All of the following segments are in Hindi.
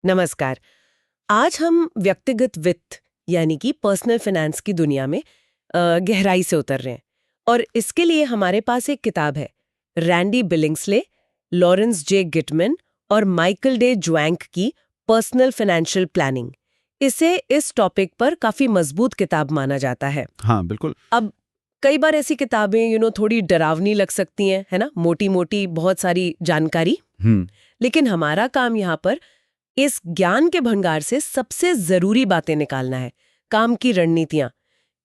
नमस्कार। आज हम व्यक्तिगत वित्त यानी कि पर्सनल फाइनेंस की दुनिया में गहराई से उतर रहे हैं और इसके लिए हमारे पास एक किताब है, रैंडी बिलिंग्सले, लॉरेंस जे गिटमैन और माइकल डे ज्वांग की पर्सनल फाइनेंशियल प्लानिंग। इसे इस टॉपिक पर काफी मजबूत किताब माना जाता है। हाँ, बिल्कुल। अब कई बार ऐसी किताबें थोड़ी डरावनी लग सकती हैं, है ना, मोटी मोटी बहुत सारी जानकारी। लेकिन हमारा काम यहाँ पर इस ज्ञान के भंडार से सबसे जरूरी बातें निकालना है, काम की रणनीतियां,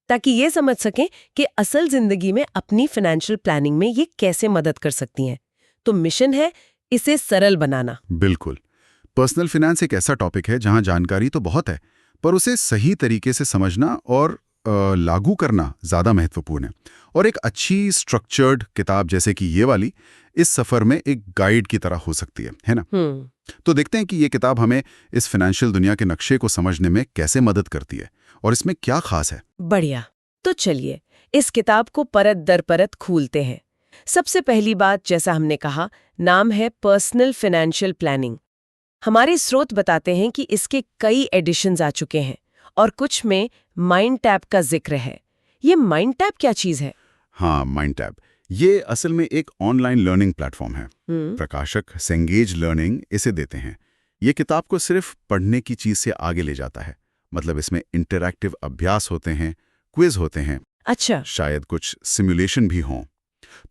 ताकि ये समझ सकें कि असल जिंदगी में अपनी फाइनेंशियल प्लानिंग में ये कैसे मदद कर सकती हैं। तो मिशन है इसे सरल बनाना। बिल्कुल। पर्सनल फाइनेंस एक ऐसा टॉपिक है जहां जानकारी तो बहुत है, पर उसे सही तरीके से समझना और लागू करना ज़्यादा महत्वपूर्ण है। और एक अच्छी स्ट्रक्चर्ड किताब जैसे कि ये वाली इस सफ़र में एक गाइड की तरह हो सकती है ना? तो देखते हैं कि ये किताब हमें इस फाइनेंशियल दुनिया के नक्शे को समझने में कैसे मदद करती है और इसमें क्या खास है। बढ़िया। तो चलिए इस किताब को परत दर परत खोलते हैं। सबसे पहली बात, जैसा हमने कहा, नाम है पर्सनल फाइनेंशियल प्लानिंग। हमारे स्रोत बताते हैं कि इसके कई एडिशंस आ चुके हैं और कुछ में माइंड टैप का जिक्र है। ये माइंड टैप क्या चीज है? हाँ, माइंड टैप ये असल में एक ऑनलाइन लर्निंग प्लेटफॉर्म है। प्रकाशक सेंगेज लर्निंग इसे देते हैं। ये किताब को सिर्फ पढ़ने की चीज से आगे ले जाता है। मतलब इसमें इंटरैक्टिव अभ्यास होते हैं, क्विज होते हैं, अच्छा, शायद कुछ सिमुलेशन भी हों।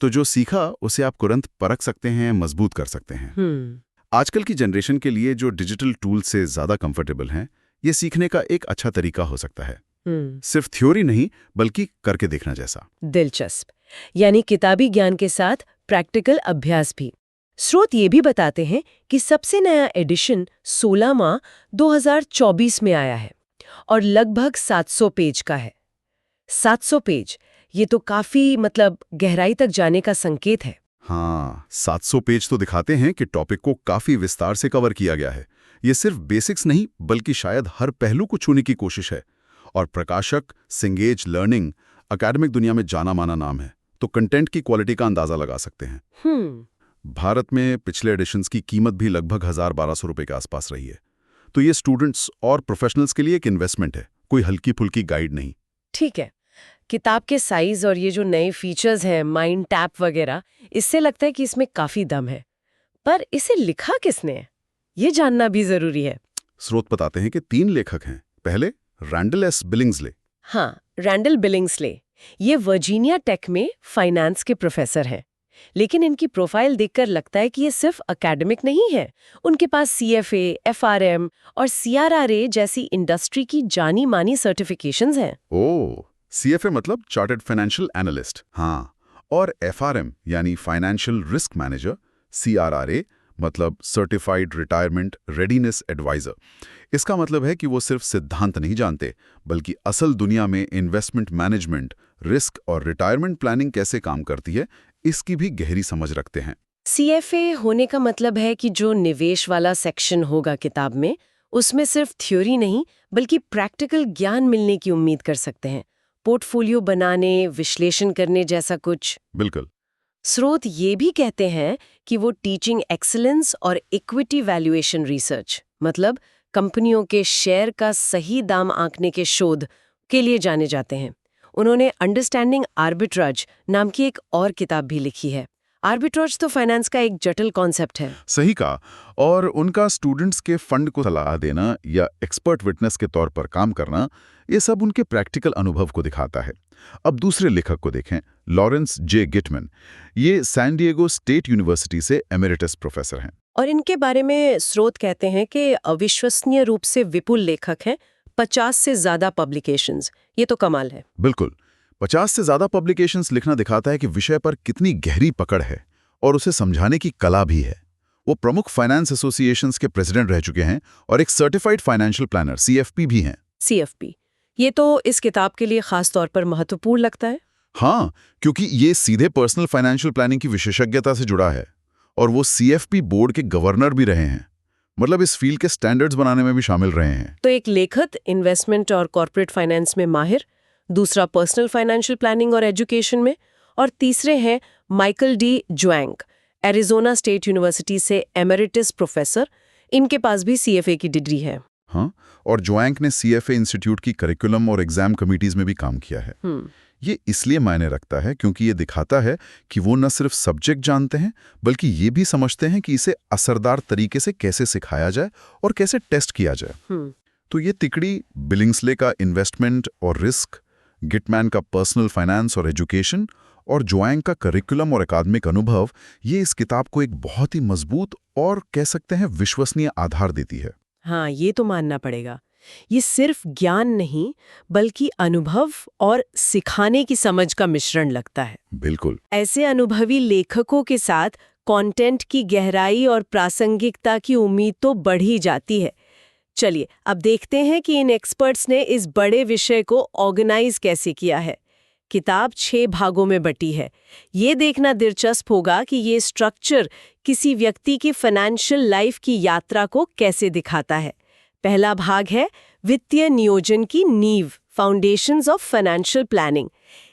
तो जो सीखा उसे आप तुरंत परख सकते हैं, मजबूत कर सकते हैं। आजकल की जनरेशन के लिए जो डिजिटल टूल से ज्यादा कंफर्टेबल हैं, ये सीखने का एक अच्छा तरीका हो सकता है। सिर्फ थ्योरी नहीं, बल्कि करके देखना जैसा। दिलचस्प। यानी किताबी ज्ञान के साथ प्रैक्टिकल अभ्यास भी। स्रोत ये भी बताते हैं कि सबसे नया एडिशन 16 माह 2024 में आया है और लगभग 700 पेज का है। 700 पेज, ये तो काफी गहराई तक जाने का संकेत है। हाँ, 700 पेज तो दिखाते हैं कि टॉपिक को काफी विस्तार से कवर किया गया है। ये सिर्फ बेसिक्स नहीं, बल्कि शायद हर पहलू को छूने की कोशिश है। और प्रकाशक सेंगेज लर्निंग एकेडमिक दुनिया में जाना माना नाम है, तो कंटेंट की क्वालिटी का अंदाजा लगा सकते हैं। भारत में पिछले एडिशंस की कीमत भी लगभग 1000-1200 रुपए के आसपास रही है। तो ये स्टूडेंट्स और प्रोफेशनल्स के लिए एक इन्वेस्टमेंट है, कोई हल्की फुल्की गाइड नहीं। ठीक है। किताब के साइज और ये जो नए फीचर्स हैं, माइंड टैप वगैरह, इससे लगता है कि इसमें काफी दम है। पर इसे लिखा किसने है, ये जानना भी जरूरी है। स्रोत बताते हैं कि 3 लेखक हैं। पहले रैंडल एस बिलिंग्सले। हाँ, रैंडल बिलिंग्सले। ये वर्जीनिया टेक में फाइनेंस के प्रोफेसर हैं। लेकिन इनकी प्रोफाइल देखकर लगता है कि ये सिर्फ एकेडमिक नहीं है। उनके पास CFA, FRM और CRRA जैसी इंडस्ट्री की जानी मानी सर्टिफिकेशंस हैं। ओह, CFA मतलब चार्टर्ड फाइनेंशियल एनालिस्ट। हाँ, और FRM यानी फाइनेंशियल रिस्क मैनेजर, CRRA मतलब सर्टिफाइड रिटायरमेंट रेडीनेस एडवाइजर। इसका मतलब है कि वो सिर्फ सिद्धांत नहीं जानते, बल्कि असल दुनिया में इन्वेस्टमेंट मैनेजमेंट, रिस्क और रिटायरमेंट प्लानिंग कैसे काम करती है, इसकी भी गहरी समझ रखते हैं। CFA होने का मतलब है कि जो निवेश वाला सेक्शन होगा किताब में, उसमें सिर्फ थ्योरी नहीं बल्कि प्रैक्टिकल ज्ञान मिलने की उम्मीद कर सकते हैं। पोर्टफोलियो बनाने, विश्लेषण करने जैसा कुछ। बिल्कुल। स्रोत ये भी कहते हैं कि वो टीचिंग एक्सीलेंस और इक्विटी वैल्यूएशन रिसर्च, मतलब कंपनियों के शेयर का सही दाम आंकने के शोध के लिए जाने जाते हैं। उन्होंने अंडरस्टैंडिंग आर्बिट्राज नाम की एक और किताब भी लिखी है। आर्बिट्राज तो फाइनेंस का एक जटिल कॉन्सेप्ट है। सही कहा। और उनका स्टूडेंट्स के फंड को सलाह देना या एक्सपर्ट विटनेस के तौर पर काम करना, ये सब उनके प्रैक्टिकल अनुभव को दिखाता है। अब दूसरे लेखक को देखें, लॉरेंस जे गिटमैन। ये सैन डिएगो स्टेट यूनिवर्सिटी से एमेरिटस प्रोफेसर हैं। और इनके बारे में स्रोत कहते हैं कि अविश्वसनीय रूप से विपुल लेखक हैं, 50 से ज्यादा पब्लिकेशंस। ये तो कमाल है। बिल्कुल। 50 से ज्यादा पब्लिकेशंस लिखना दिखाता है कि विषय पर कितनी गहरी पकड़ है और उसे समझाने की कला भी है। वो प्रमुख फाइनेंस एसोसिएशंस के प्रेसिडेंट रह चुके हैं और एक सर्टिफाइड फाइनेंशियल प्लानर CFP भी हैं। CFP, ये तो इस किताब के लिए खास तौर पर महत्वपूर्ण लगता है। हाँ, क्योंकि ये सीधे पर्सनल फाइनेंशियल प्लानिंग की विशेषज्ञता से जुड़ा है और वो CFP बोर्ड के गवर्नर भी रहे हैं। मतलब इस फील्ड के स्टैंडर्ड्स बनाने में भी शामिल रहे हैं। तो एक लेखक इन्वेस्टमेंट और कॉर्पोरेट फाइनेंस में माहिर, दूसरा पर्सनल फाइनेंशियल प्लानिंग और एजुकेशन में, और तीसरे हैं Michael D Zwang, Arizona State University से एमेरिटस प्रोफेसर। इनके पास भी CFA की डिग्री है। हाँ, और जोएंग ने CFA इंस्टीट्यूट की करिकुलम और एग्जाम कमिटीज में भी काम किया है। ये इसलिए मायने रखता है क्योंकि ये दिखाता है कि वो न सिर्फ सब्जेक्ट जानते हैं बल्कि ये भी समझते हैं कि इसे असरदार तरीके से कैसे सिखाया जाए और कैसे टेस्ट किया जाए। तो ये तिकड़ी बिलिंग्सले का इन्वेस्टमेंट और रिस्क, गिटमैन का पर्सनल फाइनेंस और एजुकेशन और जोएंग का करिकुलम और अकादमिक अनुभव, ये इस किताब को एक बहुत ही मजबूत और कह सकते हैं विश्वसनीय आधार देती है। हाँ, ये तो मानना पड़ेगा। ये सिर्फ ज्ञान नहीं बल्कि अनुभव और सिखाने की समझ का मिश्रण लगता है। बिल्कुल। ऐसे अनुभवी लेखकों के साथ कंटेंट की गहराई और प्रासंगिकता की उम्मीद तो बढ़ ही जाती है। चलिए अब देखते हैं कि इन एक्सपर्ट्स ने इस बड़े विषय को ऑर्गेनाइज कैसे किया है। किताब 6 भागों में बटी है। ये देखना दिलचस्प होगा कि ये स्ट्रक्चर किसी व्यक्ति की फाइनेंशियल लाइफ की यात्रा को कैसे दिखाता है। पहला भाग है वित्तीय नियोजन की नींव, फाउंडेशंस ऑफ फाइनेंशियल प्लानिंग।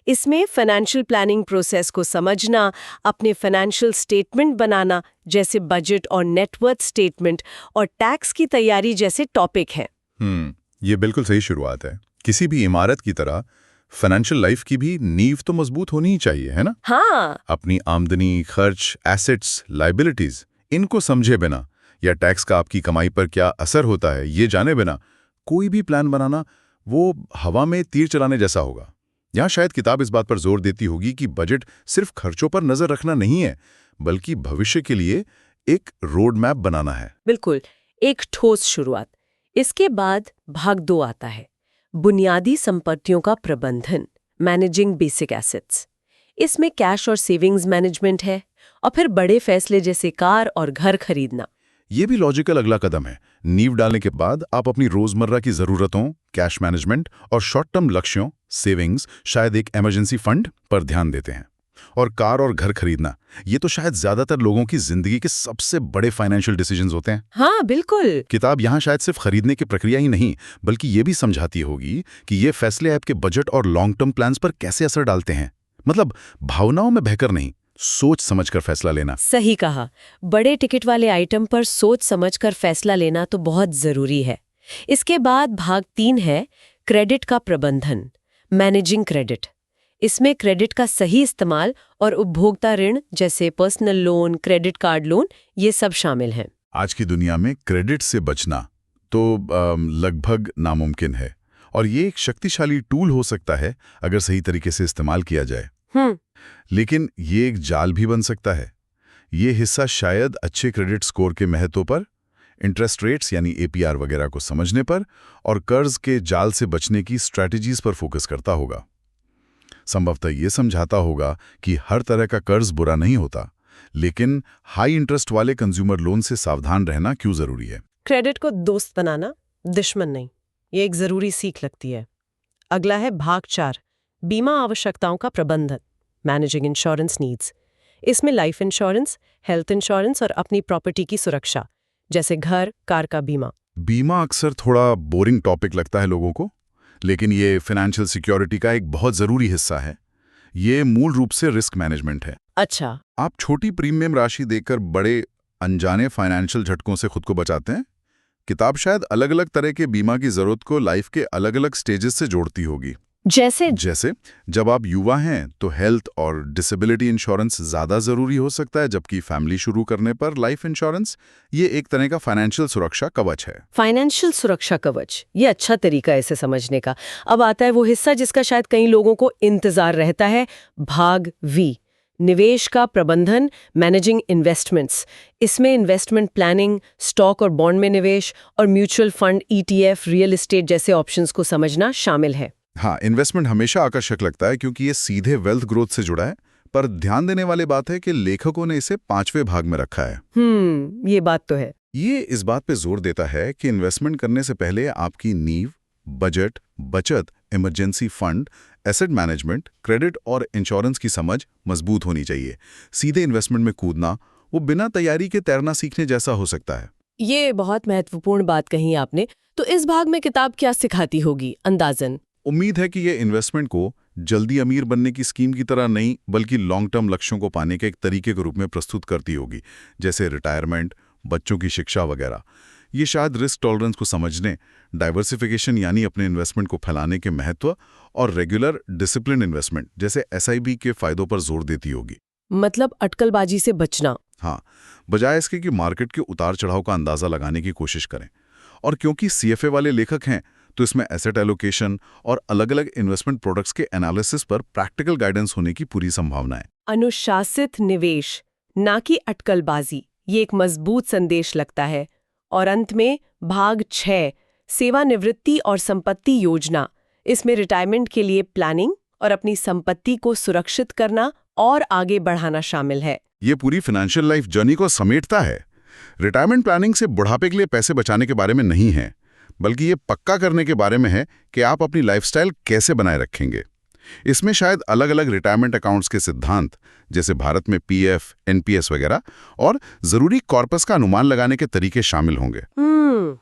इसमें फाइनेंशियल प्लानिंग प्रोसेस को समझना, अपने फाइनेंशियल स्टेटमेंट बनाना जैसे बजट और नेटवर्थ स्टेटमेंट और टैक्स की तैयारी जैसे टॉपिक हैं। ये बिल्कुल सही शुरुआत है। किसी भी इमारत की तरह फाइनेंशियल लाइफ की भी नींव तो मजबूत होनी ही चाहिए, है ना? हाँ। अपनी आमदनी, खर्च, एसेट्स, लायबिलिटीज, इनको समझे बिना या टैक्स का आपकी कमाई पर क्या असर होता है ये जाने बिना कोई भी प्लान बनाना वो हवा में तीर चलाने जैसा होगा। यहाँ शायद किताब इस बात पर जोर देती होगी कि बजट सिर्फ खर्चों पर नजर रखना नहीं है बल्कि भविष्य के लिए एक रोड मैप बनाना है। बिल्कुल, एक ठोस शुरुआत। इसके बाद भाग 2 आता है, बुनियादी संपत्तियों का प्रबंधन, मैनेजिंग बेसिक एसेट्स। इसमें कैश और सेविंग्स मैनेजमेंट है और फिर बड़े फैसले जैसे कार और घर खरीदना। ये भी लॉजिकल अगला कदम है। नींव डालने के बाद आप अपनी रोजमर्रा की जरूरतों, कैश मैनेजमेंट और शॉर्ट टर्म लक्ष्यों, सेविंग्स, शायद एक इमरजेंसी फंड पर ध्यान देते हैं। और कार और घर खरीदना, ये तो शायद ज्यादातर लोगों की जिंदगी के सबसे बड़े फाइनेंशियल डिसीजंस होते हैं। हाँ बिल्कुल। किताब यहाँ शायद सिर्फ खरीदने की प्रक्रिया ही नहीं बल्कि ये भी समझाती होगी कि ये फैसले आपके बजट और लॉन्ग टर्म प्लान्स पर कैसे असर डालते हैं। मतलब भावनाओं में बहकर नहीं, सोच समझकर फैसला लेना। सही कहा। बड़े टिकट वाले आइटम पर सोच समझकर फैसला लेना तो बहुत जरूरी है। इसके बाद भाग 3 है क्रेडिट का प्रबंधन, मैनेजिंग क्रेडिट। इसमें क्रेडिट का सही इस्तेमाल और उपभोक्ता ऋण जैसे personal loan, credit card loan, ये सब शामिल हैं। आज की दुनिया में क्रेडिट से बचना तो लगभग नामुमकिन है और ये एक शक्तिशाली टूल हो सकता है अगर सही तरीके से इस्तेमाल किया जाए। लेकिन ये एक जाल भी बन सकता है। ये हिस्सा शायद अच्छे क्रेडिट स्कोर के महत्व पर, इंटरेस्ट रेट्स यानी APR वगैरह को समझने पर और कर्ज के जाल से बचने की स्ट्रैटेजीज पर फोकस करता होगा। संभवतः ये समझाता होगा कि हर तरह का कर्ज बुरा नहीं होता, लेकिन हाई इंटरेस्ट वाले कंज्यूमर लोन से सावधान रहना क्यों जरूरी है। क्रेडिट को दोस्त बनाना, दुश्मन नहीं, ये एक जरूरी सीख लगती है। अगला है भाग 4, बीमा आवश्यकताओं का प्रबंधन, मैनेजिंग इंश्योरेंस नीड्स। इसमें लाइफ इंश्योरेंस, हेल्थ इंश्योरेंस और अपनी प्रॉपर्टी की सुरक्षा जैसे घर, कार का बीमा। बीमा अक्सर थोड़ा बोरिंग टॉपिक लगता है लोगों को, लेकिन ये फाइनेंशियल सिक्योरिटी का एक बहुत जरूरी हिस्सा है। ये मूल रूप से रिस्क मैनेजमेंट है। अच्छा। आप छोटी प्रीमियम राशि देकर बड़े अनजाने फाइनेंशियल झटकों से खुद को बचाते हैं। किताब शायद अलग अलग तरह के बीमा की जरूरत को लाइफ के अलग अलग स्टेजेस से जोड़ती होगी। जैसे जब आप युवा हैं तो हेल्थ और डिसेबिलिटी इंश्योरेंस ज्यादा जरूरी हो सकता है, जबकि फैमिली शुरू करने पर लाइफ इंश्योरेंस ये एक तरह का फाइनेंशियल सुरक्षा कवच है। फाइनेंशियल सुरक्षा कवच, ये अच्छा तरीका है इसे समझने का। अब आता है वो हिस्सा जिसका शायद कई लोगों को इंतजार रहता है, भाग V, निवेश का प्रबंधन, मैनेजिंग इन्वेस्टमेंट्स। इसमें इन्वेस्टमेंट प्लानिंग, स्टॉक और बॉन्ड में निवेश और mutual fund, ETF, real estate जैसे ऑप्शंस को समझना शामिल है। हाँ, इन्वेस्टमेंट हमेशा आकर्षक लगता है क्योंकि ये सीधे वेल्थ ग्रोथ से जुड़ा है, पर ध्यान देने वाली बात है कि लेखकों ने इसे 5वें भाग में रखा है। ये बात तो है। ये इस बात पे जोर देता है कि इन्वेस्टमेंट करने से पहले आपकी नींव, बजट, बचत, emergency fund, asset management, credit और इंश्योरेंस की समझ मजबूत होनी चाहिए। सीधे इन्वेस्टमेंट में कूदना वो बिना तैयारी के तैरना सीखने जैसा हो सकता है। ये बहुत महत्वपूर्ण बात कही आपने। तो इस भाग में किताब क्या सिखाती होगी अंदाजन? उम्मीद है कि ये इन्वेस्टमेंट को जल्दी अमीर बनने की स्कीम की तरह नहीं बल्कि लॉन्ग टर्म लक्ष्यों को पाने के एक तरीके के रूप में प्रस्तुत करती होगी, जैसे रिटायरमेंट, बच्चों की शिक्षा वगैरह। ये शायद रिस्क टॉलरेंस को समझने, डाइवर्सिफिकेशन यानी अपने इन्वेस्टमेंट को फैलाने के महत्व और रेगुलर डिसिप्लिन इन्वेस्टमेंट जैसे एसआईबी के फायदों पर जोर देती होगी। मतलब अटकलबाजी से बचना। हाँ, बजाय इसके कि मार्केट के उतार चढ़ाव का अंदाजा लगाने की कोशिश करें। और क्योंकि सीएफए वाले लेखक हैं, तो इसमें एसेट एलोकेशन और अलग-अलग इन्वेस्टमेंट प्रोडक्ट्स के एनालिसिस पर प्रैक्टिकल गाइडेंस होने की पूरी संभावना है। अनुशासित निवेश, ना कि अटकलबाजी, ये एक मजबूत संदेश लगता है। और अंत में भाग 6, सेवानिवृत्ति और संपत्ति योजना। इसमें रिटायरमेंट के लिए प्लानिंग और अपनी संपत्ति को सुरक्षित करना और आगे बढ़ाना शामिल है। ये पूरी फाइनेंशियल लाइफ जर्नी को समेटता है। रिटायरमेंट प्लानिंग से बुढ़ापे के लिए पैसे बचाने के बारे में नहीं है, बल्कि ये पक्का करने के बारे में है कि आप अपनी लाइफस्टाइल कैसे बनाए रखेंगे। इसमें शायद अलग-अलग रिटायरमेंट अकाउंट्स के सिद्धांत, जैसे भारत में पीएफ, एनपीएस वगैरह, और जरूरी कॉर्पस का अनुमान लगाने के तरीके शामिल होंगे।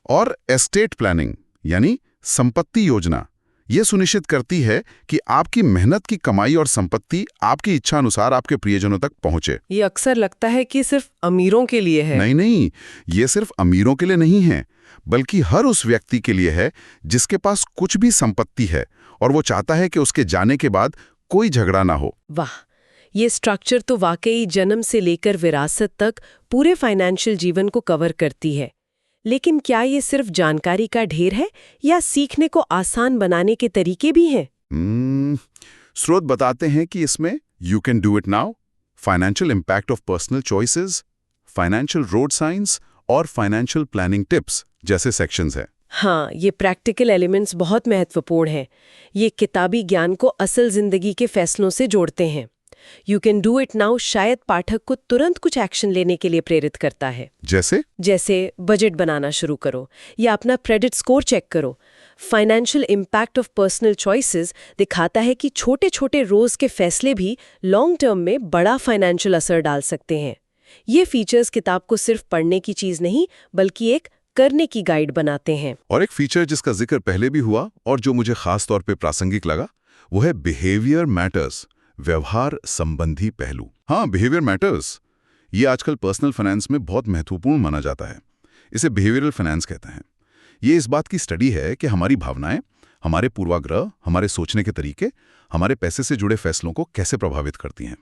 और एस्टेट प्लानिंग यानी संपत्ति योजना ये सुनिश्चित करती है कि आपकी मेहनत की कमाई और संपत्ति आपकी इच्छा अनुसार आपके प्रियजनों तक पहुंचे। ये अक्सर लगता है कि सिर्फ अमीरों के लिए है। नहीं, ये सिर्फ अमीरों के लिए नहीं है, बल्कि हर उस व्यक्ति के लिए है जिसके पास कुछ भी संपत्ति है और वो चाहता है कि उसके जाने के बाद कोई झगड़ा ना हो। वाह, ये स्ट्रक्चर तो वाकई जन्म से लेकर विरासत तक पूरे फाइनेंशियल जीवन को कवर करती है। लेकिन क्या ये सिर्फ जानकारी का ढेर है या सीखने को आसान बनाने के तरीके भी हैं? स्रोत बताते हैं कि इसमें you can do it now, financial impact of personal choices, financial road science और फाइनेंशियल प्लानिंग टिप्स जैसे सेक्शंस हैं। हाँ, ये प्रैक्टिकल एलिमेंट्स बहुत महत्वपूर्ण हैं। ये किताबी ज्ञान को असल जिंदगी के फैसलों से जोड़ते हैं। You can do it now शायद पाठक को तुरंत कुछ एक्शन लेने के लिए प्रेरित करता है। जैसे बजट बनाना शुरू करो या अपना क्रेडिट स्कोर चेक करो। Financial impact of personal choices दिखाता है कि छोटे छोटे रोज के फैसले भी लॉन्ग टर्म में बड़ा फाइनेंशियल असर डाल सकते हैं। ये फीचर्स किताब को सिर्फ पढ़ने की चीज नहीं, बल्कि एक करने की गाइड बनाते हैं। और एक फीचर जिसका जिक्र पहले भी हुआ और जो मुझे खास तौर पे प्रासंगिक लगा, वो है बिहेवियर मैटर्स, व्यवहार संबंधी पहलू। हाँ, बिहेवियर मैटर्स ये आजकल पर्सनल फाइनेंस में बहुत महत्वपूर्ण माना जाता है। इसे बिहेवियरल फाइनेंस कहते हैं। ये इस बात की स्टडी है कि हमारी भावनाएं, हमारे पूर्वाग्रह, हमारे सोचने के तरीके हमारे पैसे से जुड़े फैसलों को कैसे प्रभावित करती हैं,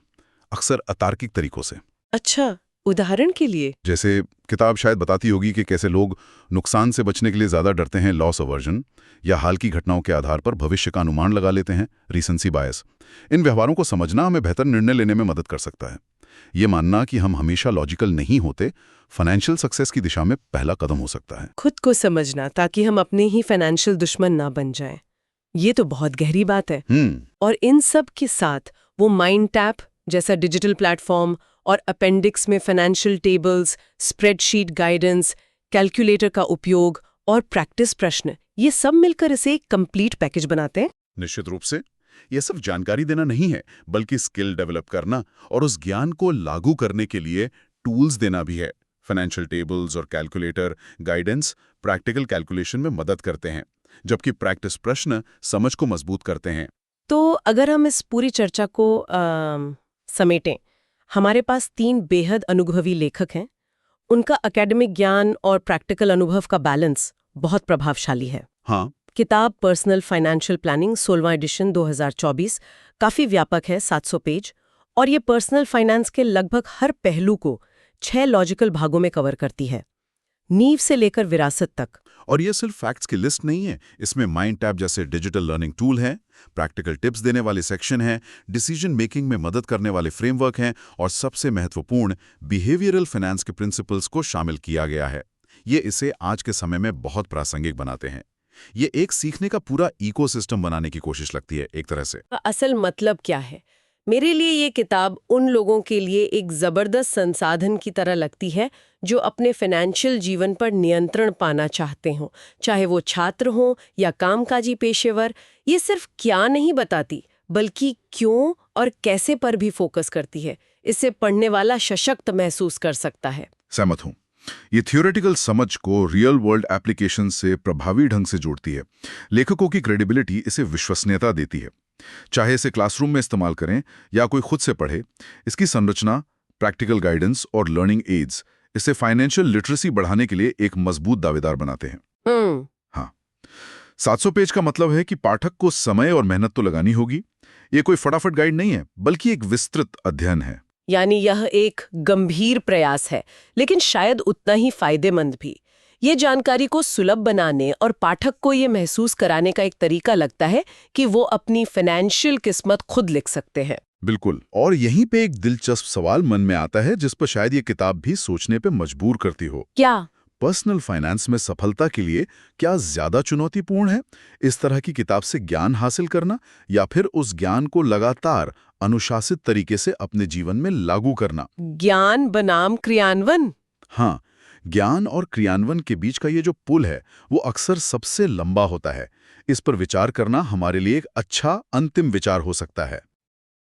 अक्सर अतार्किक तरीकों से। अच्छा, उदाहरण के लिए? जैसे किताब शायद बताती होगी कि कैसे लोग नुकसान से बचने के लिए ज्यादा डरते हैं, लॉस अवर्जन, या हाल की घटनाओं के आधार पर भविष्य का अनुमान लगा लेते हैं, रीसेंसी बायस। इन व्यवहारों को समझना हमें बेहतर निर्णय लेने में मदद कर सकता है। ये मानना कि हम हमेशा लॉजिकल नहीं होते, फाइनेंशियल सक्सेस की दिशा में पहला कदम हो सकता है। खुद को समझना ताकि हम अपने ही फाइनेंशियल दुश्मन ना बन जाएं। ये तो बहुत गहरी बात है। और इन सब के साथ वो माइंड टैप जैसा डिजिटल प्लेटफॉर्म और अपेंडिक्स में financial tables, spreadsheet guidance, calculator का उपयोग और प्रैक्टिस प्रश्न, ये सब मिलकर इसे एक कंप्लीट पैकेज बनाते हैं। निश्चित रूप से ये सिर्फ जानकारी देना नहीं है, बल्कि स्किल डेवलप करना और उस ज्ञान को लागू करने के लिए टूल्स देना भी है। फाइनेंशियल टेबल्स और कैलकुलेटर गाइडेंस प्रैक्टिकल कैलकुलेशन में मदद करते हैं, जबकि प्रैक्टिस प्रश्न समझ को मजबूत करते हैं। तो अगर हम इस पूरी चर्चा को समेटें, हमारे पास 3 बेहद अनुभवी लेखक हैं। उनका एकेडमिक ज्ञान और प्रैक्टिकल अनुभव का बैलेंस बहुत प्रभावशाली है। हाँ, किताब पर्सनल फाइनेंशियल प्लानिंग 16वां एडिशन 2024 काफी व्यापक है, 700 पेज, और ये पर्सनल फाइनेंस के लगभग हर पहलू को 6 लॉजिकल भागों में कवर करती है, नींव से लेकर विरासत तक। और ये सिर्फ फैक्ट्स की लिस्ट नहीं है, इसमें माइंड टैप जैसे डिजिटल लर्निंग टूल है, प्रैक्टिकल टिप्स देने वाले सेक्शन है, डिसीजन मेकिंग में मदद करने वाले फ्रेमवर्क हैं, और सबसे महत्वपूर्ण बिहेवियरल फाइनेंस के प्रिंसिपल्स को शामिल किया गया है। ये इसे आज के समय में बहुत प्रासंगिक बनाते हैं। ये एक सीखने का पूरा इकोसिस्टम बनाने की कोशिश लगती है एक तरह से। असल मतलब क्या है? मेरे लिए ये किताब उन लोगों के लिए एक जबरदस्त संसाधन की तरह लगती है जो अपने फाइनेंशियल जीवन पर नियंत्रण पाना चाहते हों, चाहे वो छात्र हों या कामकाजी पेशेवर। ये सिर्फ क्या नहीं बताती, बल्कि क्यों और कैसे पर भी फोकस करती है। इससे पढ़ने वाला सशक्त महसूस कर सकता है। सहमत हूं। ये थियोरेटिकल समझ को रियल वर्ल्ड एप्लीकेशन से प्रभावी ढंग से जोड़ती है। लेखकों की क्रेडिबिलिटी इसे विश्वसनीयता देती है। चाहे इसे क्लासरूम में इस्तेमाल करें या कोई खुद से पढ़े, इसकी संरचना, प्रैक्टिकल गाइडेंस और लर्निंग एड्स, इसे फाइनेंशियल लिटरेसी बढ़ाने के लिए एक मजबूत दावेदार बनाते हैं। हाँ, 700 पेज का मतलब है कि पाठक को समय और मेहनत तो लगानी होगी। ये कोई फटाफट गाइड नहीं है, बल्कि एक विस्तृत अध्ययन है। यानी यह एक गंभीर प्रयास है, लेकिन शायद उतना ही फायदेमंद भी। ये जानकारी को सुलभ बनाने और पाठक को ये महसूस कराने का एक तरीका लगता है कि वो अपनी फाइनेंशियल किस्मत खुद लिख सकते हैं। बिल्कुल। और यहीं पे एक दिलचस्प सवाल मन में आता है, जिस पर शायद ये किताब भी सोचने पे मजबूर करती हो। क्या? पर्सनल फाइनेंस में सफलता के लिए क्या ज्यादा चुनौतीपूर्ण है, इस तरह की किताब से ज्ञान हासिल करना, या फिर उस ज्ञान को लगातार अनुशासित तरीके से अपने जीवन में लागू करना? ज्ञान बनाम क्रियान्वयन। हाँ, ज्ञान और क्रियान्वयन के बीच का ये जो पुल है, वो अक्सर सबसे लंबा होता है। इस पर विचार करना हमारे लिए एक अच्छा अंतिम विचार हो सकता है।